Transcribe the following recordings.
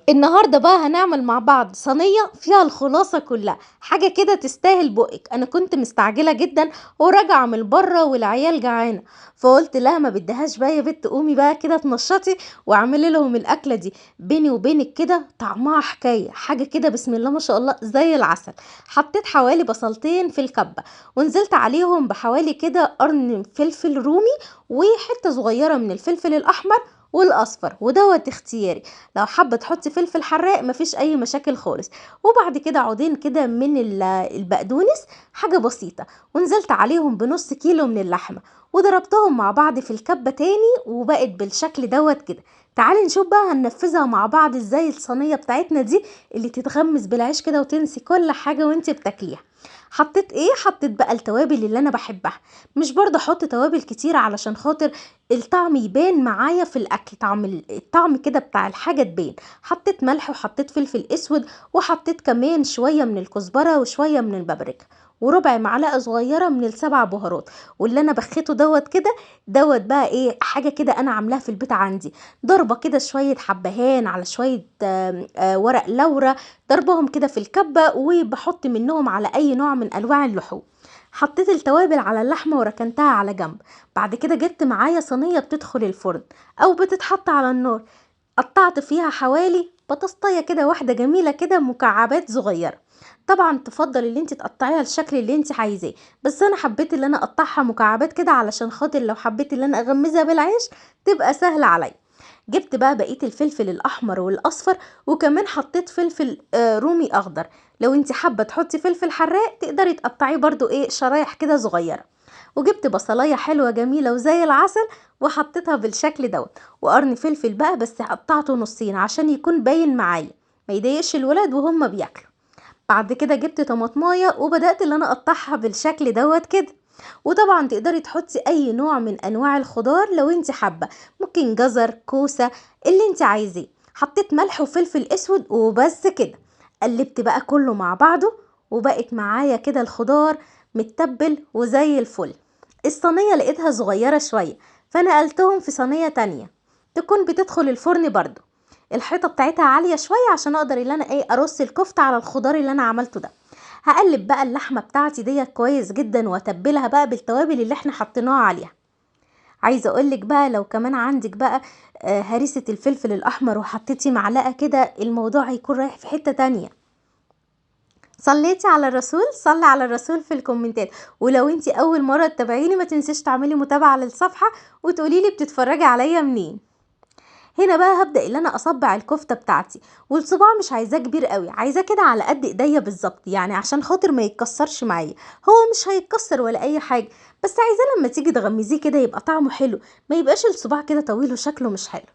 النهارده بقى هنعمل مع بعض صينية فيها الخلاصة كلها، حاجة كده تستاهل بقك. انا كنت مستعجلة جدا وراجعة من بره والعيال جعانة، فقلت لها ما بدهاش بقى يا بت، قومي بقى كده تنشطي واعملي لهم الاكلة دي. بيني وبينك كده طعمها حكاية، حاجة كده بسم الله ما شاء الله زي العسل. حطيت حوالي بصلتين في الكبة، ونزلت عليهم بحوالي كده قرن فلفل رومي وحتة صغيرة من الفلفل الاحمر والاصفر، ودوت اختياري. لو حابه تحطي فلفل حراق مفيش اي مشاكل خالص. وبعد كده عودين كده من البقدونس، حاجه بسيطه. ونزلت عليهم بنص كيلو من اللحمه، وضربتهم مع بعض في الكبه تاني وبقت بالشكل دوت كده. تعالي نشوف بقى هننفذها مع بعض ازاي الصينيه بتاعتنا دي، اللي تتغمس بالعيش كده وتنسي كل حاجه وانت بتاكليها. حطيت ايه؟ حطيت بقى التوابل اللي انا بحبها. مش برضه احط توابل كتير علشان خاطر الطعم يبان معايا في الاكل، الطعم كده بتاع الحاجه تبان. حطيت ملح وحطيت فلفل اسود، وحطيت كمان شويه من الكزبره وشويه من البابريكا، وربع معلقه صغيره من السبع بهارات. واللي انا بخيته دوت كده، دوت بقى ايه، حاجه كده انا عاملاها في البيت عندي. ضربه كده شويه حبهان على شويه ورق لورا، ضربهم كده في الكبه، وبحط منهم على اي نوع من انواع اللحوم. حطيت التوابل على اللحمه وركنتها على جنب. بعد كده جبت معايا صينيه بتدخل الفرن او بتتحط على النار. قطعت فيها حوالي بطاطايه كده واحده جميله كده مكعبات صغيره. طبعا تفضل اللي انت تقطعيها الشكل اللي انت عايزاه، بس انا حبيت اللي انا اقطعها مكعبات كده علشان خاطر لو حبيت اللي انا اغمزها بالعيش تبقى سهله عليا. جبت بقى بقيه الفلفل الاحمر والاصفر، وكمان حطيت فلفل رومي اخضر. لو انت حابه تحطي فلفل حراق تقدري تقطعيه برضو ايه شرايح كده صغيره. وجبت بصلايه حلوه جميله وزي العسل، وحطيتها بالشكل دوت. وقرن فلفل بقى بس قطعته نصين عشان يكون باين معايا، ما يضايقش الولاد وهم بياكلوا. بعد كده جبت طماطمايه وبدات اللي انا اقطعها بالشكل دوت كده. وطبعا تقدري تحطي اي نوع من انواع الخضار لو انت حابه، ممكن جزر، كوسه، اللي انت عايزاه. حطيت ملح وفلفل اسود وبس كده. قلبت بقى كله مع بعضه، وبقت معايا كده الخضار متبل وزي الفل. الصينيه لقيتها صغيره شويه، فنقلتهم في صينيه تانية تكون بتدخل الفرن برضو. الحيطه بتاعتها عاليه شويه عشان اقدر ان انا ايه ارص الكفته على الخضار اللي انا عملته ده. هقلب بقى اللحمه بتاعتي ديت كويس جدا، واتبلها بقى بالتوابل اللي احنا حطيناها عليها. عايزه اقولك بقى لو كمان عندك بقى هريسه الفلفل الاحمر وحطيتي معلقه كده، الموضوع هيكون رايح في حته تانية. صليتي على الرسول؟ صلي على الرسول في الكومنتات. ولو انتي اول مره تتابعيني ما تنسيش تعملي متابعه للصفحه وتقوليلي بتتفرجي عليا منين. هنا بقى هبدأ ان انا اصبع الكفتة بتاعتي، والصباع مش عايزاه كبير قوي، عايزاه كده على قد ايديا بالظبط، يعني عشان خاطر ما يتكسرش معايا. هو مش هيتكسر ولا اي حاجة، بس عايزاه لما تيجي تغمزيه كده يبقى طعمه حلو، ما يبقاش الصباع كده طويل وشكله مش حلو.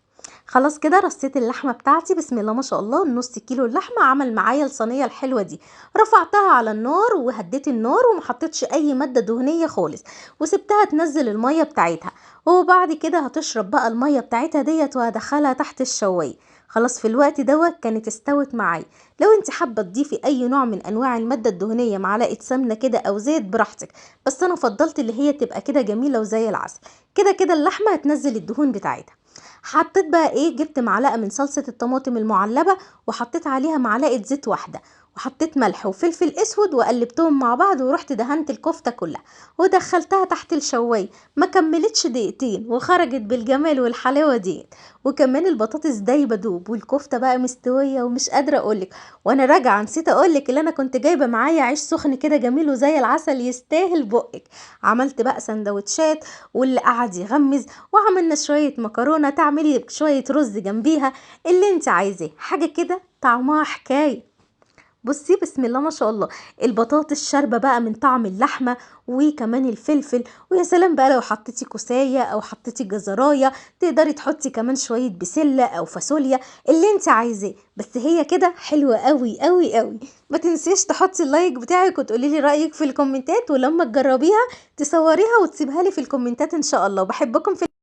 خلاص كده رصيت اللحمه بتاعتي بسم الله ما شاء الله، نص كيلو اللحمه عمل معايا الصينيه الحلوه دي. رفعتها على النار وهديت النار ومحطتش اي ماده دهنيه خالص، وسبتها تنزل الميه بتاعتها. وبعد كده هتشرب بقى الميه بتاعتها ديت، وهدخلها تحت الشوايه. خلاص في الوقت دوت كانت استوت معايا. لو انت حابه تضيفي اي نوع من انواع الماده الدهنيه، معلقه سمنه كده او زيت براحتك، بس انا فضلت اللي هي تبقى كده جميله وزي العسل. كده كده اللحمه هتنزل الدهون بتاعتها. حطيت بقى ايه، جبت معلقه من صلصه الطماطم المعلبه، وحطيت عليها معلقه زيت واحده، وحطيت ملح وفلفل اسود وقلبتهم مع بعض، ورحت دهنت الكفته كلها ودخلتها تحت الشوايه. ما كملتش دقيقتين وخرجت بالجمال والحلاوه دي. وكمان البطاطس دايبه دوب، والكفته بقى مستويه ومش قادره اقولك. وانا راجعه نسيت اقولك اللي انا كنت جايبه معايا عيش سخن كده جميل وزي العسل يستاهل بقك. عملت بقى سندوتشات، واللي قعد يغمز. وعملنا شويه مكرونه، تعملي شويه رز جنبيها، اللي انت عايزاه، حاجه كده طعمها حكايه. بصي بسم الله ما شاء الله، البطاطس شاربه بقى من طعم اللحمه وكمان الفلفل. ويا سلام بقى لو حطيتي كوسايه او حطيتي جزرايه، تقدري تحطي كمان شويه بسله او فاصوليا، اللي انت عايزاه. بس هي كده حلوه قوي قوي قوي. ما تنسيش تحطي اللايك بتاعك وتقولي لي رايك في الكومنتات، ولما تجربيها تصوريها وتسيبها لي في الكومنتات ان شاء الله. بحبكم في